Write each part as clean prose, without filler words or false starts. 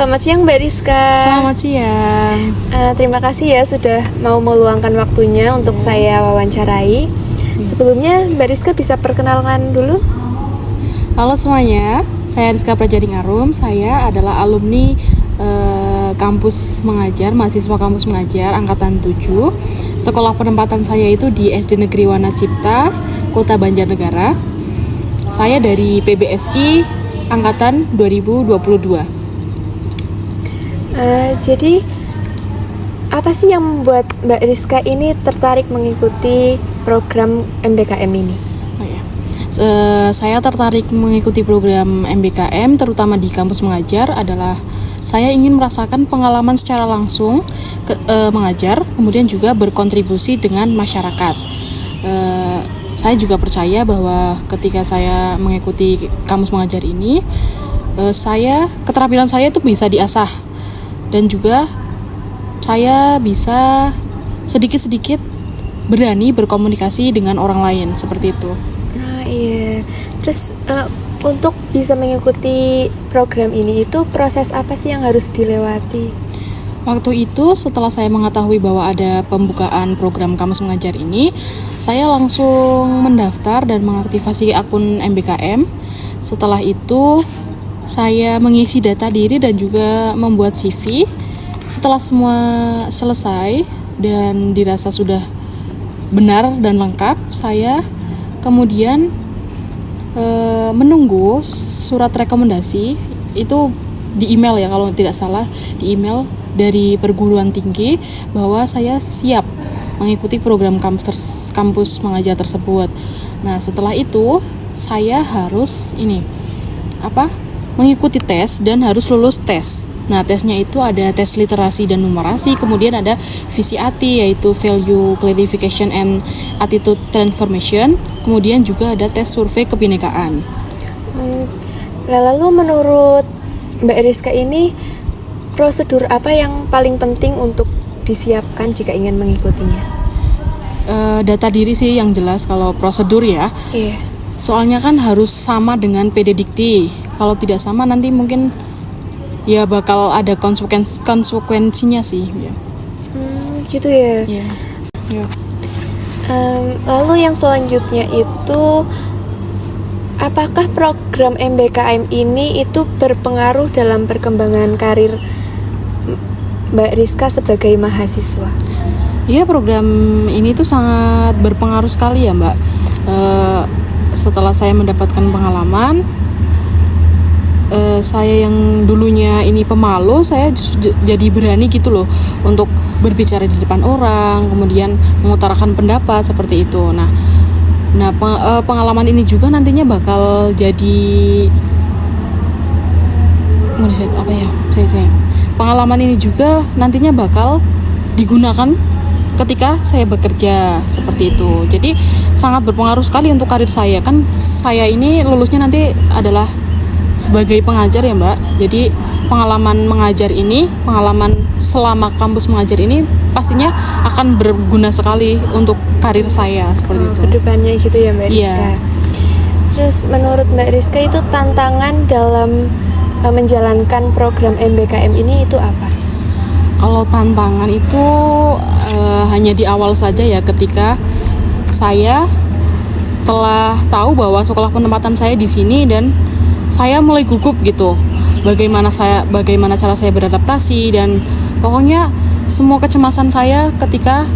Selamat siang Mbak Rizka. Selamat siang. Terima kasih ya sudah mau meluangkan waktunya untuk saya wawancarai. Sebelumnya Mbak Rizka bisa perkenalkan dulu. Halo semuanya, saya Rizka Prajaringarum. Saya adalah alumni kampus mengajar, mahasiswa kampus mengajar angkatan 7. Sekolah penempatan saya itu di SD Negeri Wana Cipta, Kota Banjarnegara. Saya dari PBSI angkatan 2022. Jadi apa sih yang membuat Mbak Rizka ini tertarik mengikuti program MBKM ini? Saya tertarik mengikuti program MBKM terutama di kampus mengajar adalah saya ingin merasakan pengalaman secara langsung mengajar, kemudian juga berkontribusi dengan masyarakat. Saya juga percaya bahwa ketika saya mengikuti kampus mengajar ini, keterampilan saya itu bisa diasah. Dan juga saya bisa sedikit-sedikit berani berkomunikasi dengan orang lain, seperti itu. Nah iya, terus untuk bisa mengikuti program ini itu proses apa sih yang harus dilewati? Waktu itu setelah saya mengetahui bahwa ada pembukaan program kampus mengajar ini, saya langsung mendaftar dan mengaktifasi akun MBKM. Setelah itu saya mengisi data diri dan juga membuat CV. Setelah semua selesai dan dirasa sudah benar dan lengkap, saya kemudian menunggu surat rekomendasi itu di email ya, kalau tidak salah di email dari perguruan tinggi bahwa saya siap mengikuti program kampus mengajar tersebut. Nah setelah itu saya harus mengikuti tes dan harus lulus tes. Nah, tesnya itu ada tes literasi dan numerasi, kemudian ada VCAT yaitu Value Clarification and Attitude Transformation, kemudian juga ada tes survei kebinekaan. Lalu menurut Mbak Rizka ini prosedur apa yang paling penting untuk disiapkan jika ingin mengikutinya? Data diri sih yang jelas kalau prosedur ya. Iya. Soalnya kan harus sama dengan PD Dikti. Kalau tidak sama nanti mungkin ya bakal ada konsekuensinya sih. Ya. Gitu ya. Yeah. Yeah. Lalu yang selanjutnya itu apakah program MBKM ini itu berpengaruh dalam perkembangan karir Mbak Rizka sebagai mahasiswa? Iya, program ini tuh sangat berpengaruh sekali ya Mbak. Setelah saya mendapatkan pengalaman, saya yang dulunya ini pemalu, saya jadi berani gitu loh untuk berbicara di depan orang, kemudian mengutarakan pendapat seperti itu. Nah pengalaman ini juga nantinya bakal jadi pengalaman ini juga nantinya bakal digunakan ketika saya bekerja seperti itu. Jadi sangat berpengaruh sekali untuk karir saya. Kan saya ini lulusnya nanti adalah sebagai pengajar ya Mbak. Jadi pengalaman mengajar ini, pengalaman selama kampus mengajar ini pastinya akan berguna sekali untuk karir saya seperti itu. Kedepannya gitu ya Mbak Rizka. Iya. Terus menurut Mbak Rizka itu tantangan dalam menjalankan program MBKM ini itu apa? Kalau tantangan itu hanya di awal saja ya, ketika saya setelah tahu bahwa sekolah penempatan saya di sini dan saya mulai gugup gitu. Bagaimana cara saya beradaptasi, dan pokoknya semua kecemasan saya ketika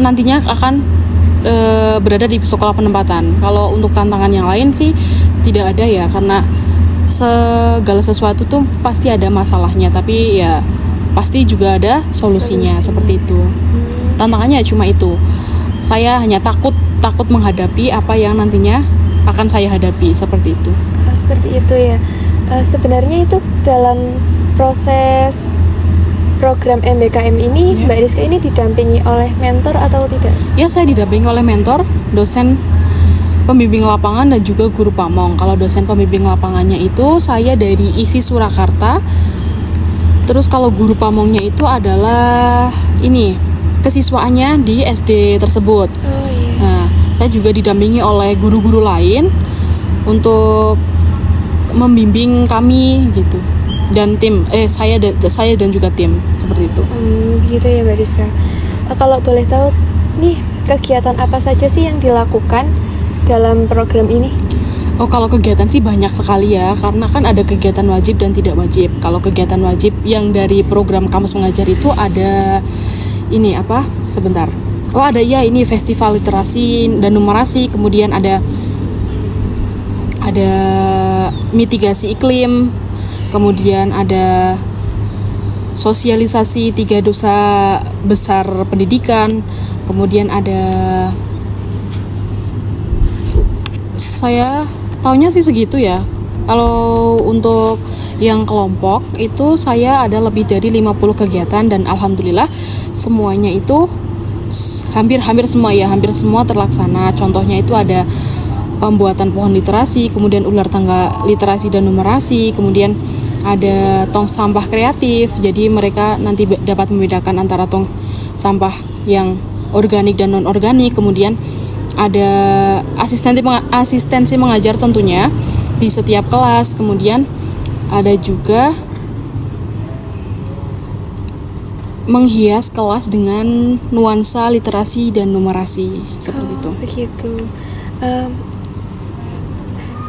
nantinya akan berada di sekolah penempatan. Kalau untuk tantangan yang lain sih tidak ada ya, karena segala sesuatu tuh pasti ada masalahnya, tapi ya pasti juga ada solusinya. Seperti itu. Tantangannya cuma itu. Saya hanya takut menghadapi apa yang nantinya akan saya hadapi, seperti itu. Seperti itu ya. Sebenarnya itu dalam proses program MBKM ini, Mbak Rizka ini didampingi oleh mentor atau tidak? Ya, saya didampingi oleh mentor, dosen pembimbing lapangan dan juga guru pamong. Kalau dosen pembimbing lapangannya itu saya dari ISI Surakarta. Terus kalau guru pamongnya itu adalah kesiswaannya di SD tersebut. Oh iya. Nah, saya juga didampingi oleh guru-guru lain untuk membimbing kami gitu. dan tim saya dan juga tim seperti itu. Gitu ya Mbak Rizka. Kalau boleh tahu nih, kegiatan apa saja sih yang dilakukan dalam program ini? Oh, kalau kegiatan sih banyak sekali ya, karena kan ada kegiatan wajib dan tidak wajib. Kalau kegiatan wajib yang dari program Kampus Mengajar itu ada ini apa? Sebentar. Oh, ada ya, ini festival literasi dan numerasi, kemudian ada mitigasi iklim, kemudian ada sosialisasi 3 dosa besar pendidikan, kemudian ada, saya taunya sih segitu ya. Kalau untuk yang kelompok itu saya ada lebih dari 50 kegiatan dan alhamdulillah semuanya itu hampir semua terlaksana. Contohnya itu ada pembuatan pohon literasi, kemudian ular tangga literasi dan numerasi, kemudian ada tong sampah kreatif. Jadi mereka nanti dapat membedakan antara tong sampah yang organik dan non organik. Kemudian ada asistensi mengajar tentunya di setiap kelas. Kemudian ada juga menghias kelas dengan nuansa literasi dan numerasi seperti itu. Begitu.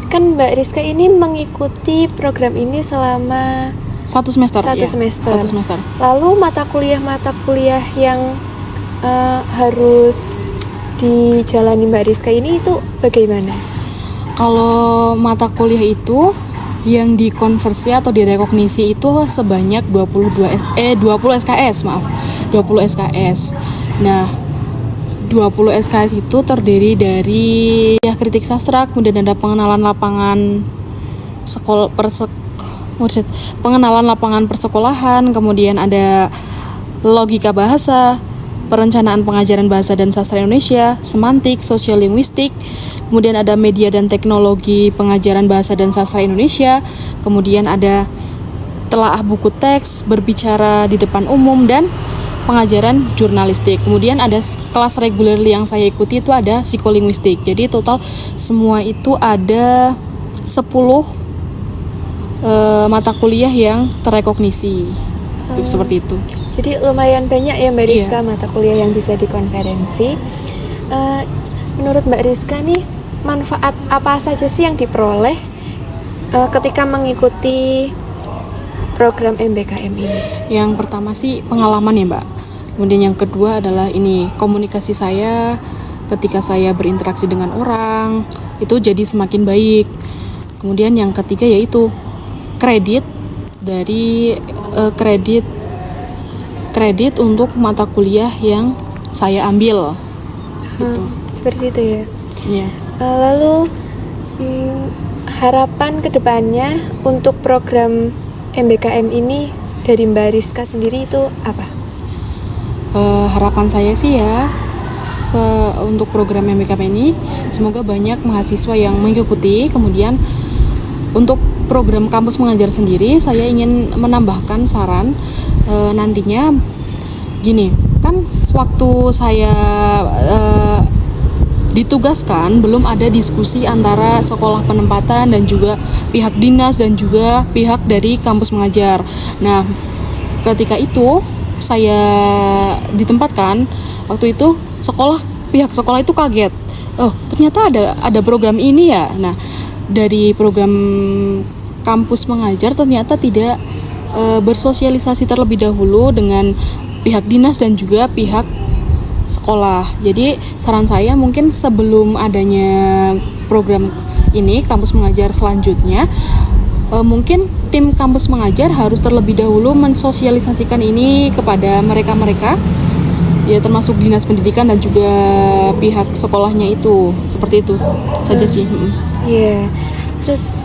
Kan Mbak Rizka ini mengikuti program ini selama Satu semester. Lalu mata kuliah yang harus dijalani Mbak Rizka ini itu bagaimana? Kalau mata kuliah itu yang dikonversi atau direkognisi itu sebanyak 20 SKS. Nah, 20 SKS itu terdiri dari kritik sastra, kemudian ada pengenalan lapangan pengenalan lapangan persekolahan, kemudian ada logika bahasa, perencanaan pengajaran bahasa dan sastra Indonesia, semantik, sosiolinguistik, kemudian ada media dan teknologi pengajaran bahasa dan sastra Indonesia, kemudian ada telaah buku teks, berbicara di depan umum, dan pengajaran jurnalistik. Kemudian ada kelas reguler yang saya ikuti itu ada psikolinguistik. Jadi total semua itu ada 10 mata kuliah yang terrekognisi. Seperti itu. Jadi lumayan banyak ya Mbak Rizka mata kuliah yang bisa dikonferensi. Menurut Mbak Rizka nih, manfaat apa saja sih yang diperoleh ketika mengikuti program MBKM ini? Yang pertama sih pengalaman ya Mbak. Kemudian yang kedua adalah ini komunikasi saya ketika saya berinteraksi dengan orang itu jadi semakin baik. Kemudian yang ketiga yaitu kredit untuk mata kuliah yang saya ambil. Gitu. Seperti itu ya. Iya. Lalu harapan kedepannya untuk program MBKM ini dari Mbak Rizka sendiri itu apa? Harapan saya sih ya untuk program MBKM ini semoga banyak mahasiswa yang mengikuti. Kemudian untuk program Kampus Mengajar sendiri saya ingin menambahkan saran nantinya gini, kan waktu saya ditugaskan belum ada diskusi antara sekolah penempatan dan juga pihak dinas dan juga pihak dari Kampus Mengajar. Nah, ketika itu saya ditempatkan, waktu itu pihak sekolah itu kaget. Oh, ternyata ada program ini ya. Nah, dari program Kampus Mengajar ternyata tidak bersosialisasi terlebih dahulu dengan pihak dinas dan juga pihak sekolah. Jadi saran saya mungkin sebelum adanya program ini Kampus Mengajar selanjutnya, mungkin tim Kampus Mengajar harus terlebih dahulu mensosialisasikan ini kepada mereka-mereka ya, termasuk dinas pendidikan dan juga pihak sekolahnya itu. Seperti itu saja sih. Iya. Terus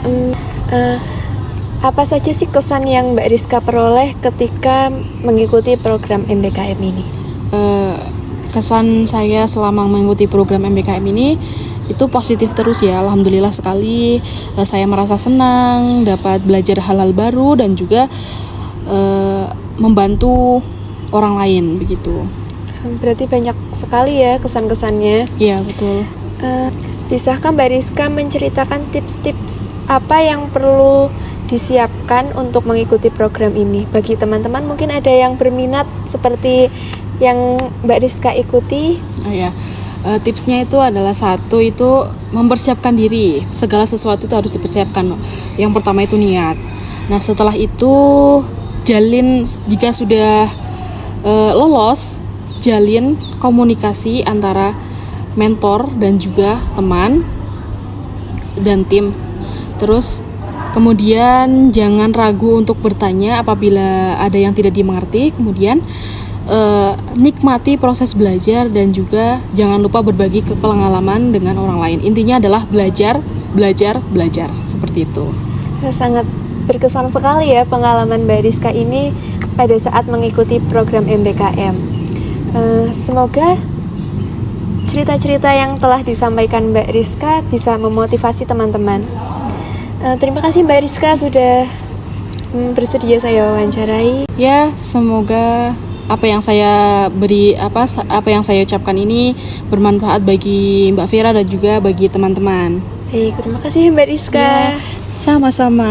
apa saja sih kesan yang Mbak Rizka peroleh ketika mengikuti program MBKM ini? Kesan saya selama mengikuti program MBKM ini itu positif terus ya, alhamdulillah sekali. Saya merasa senang dapat belajar hal-hal baru dan juga membantu orang lain begitu. Berarti banyak sekali ya kesan-kesannya. Iya, betul. Bisakah Mbak Rizka menceritakan tips-tips apa yang perlu disiapkan untuk mengikuti program ini? Bagi teman-teman mungkin ada yang berminat seperti yang Mbak Rizka ikuti. Oh ya, tipsnya itu adalah satu itu mempersiapkan diri. Segala sesuatu itu harus dipersiapkan. Yang pertama itu niat. Nah setelah itu jalin, jika sudah lolos, jalin komunikasi antara mentor dan juga teman dan tim. Terus kemudian jangan ragu untuk bertanya apabila ada yang tidak dimengerti. Kemudian nikmati proses belajar dan juga jangan lupa berbagi pengalaman dengan orang lain. Intinya adalah belajar seperti itu. Sangat berkesan sekali ya pengalaman Mbak Rizka ini pada saat mengikuti program MBKM. Semoga cerita-cerita yang telah disampaikan Mbak Rizka bisa memotivasi teman-teman. Terima kasih Mbak Rizka sudah bersedia saya wawancarai. Ya, semoga apa yang saya ucapkan ini bermanfaat bagi Mbak Vera dan juga bagi teman-teman. Baik, terima kasih Mbak Rizka. Ya, sama-sama.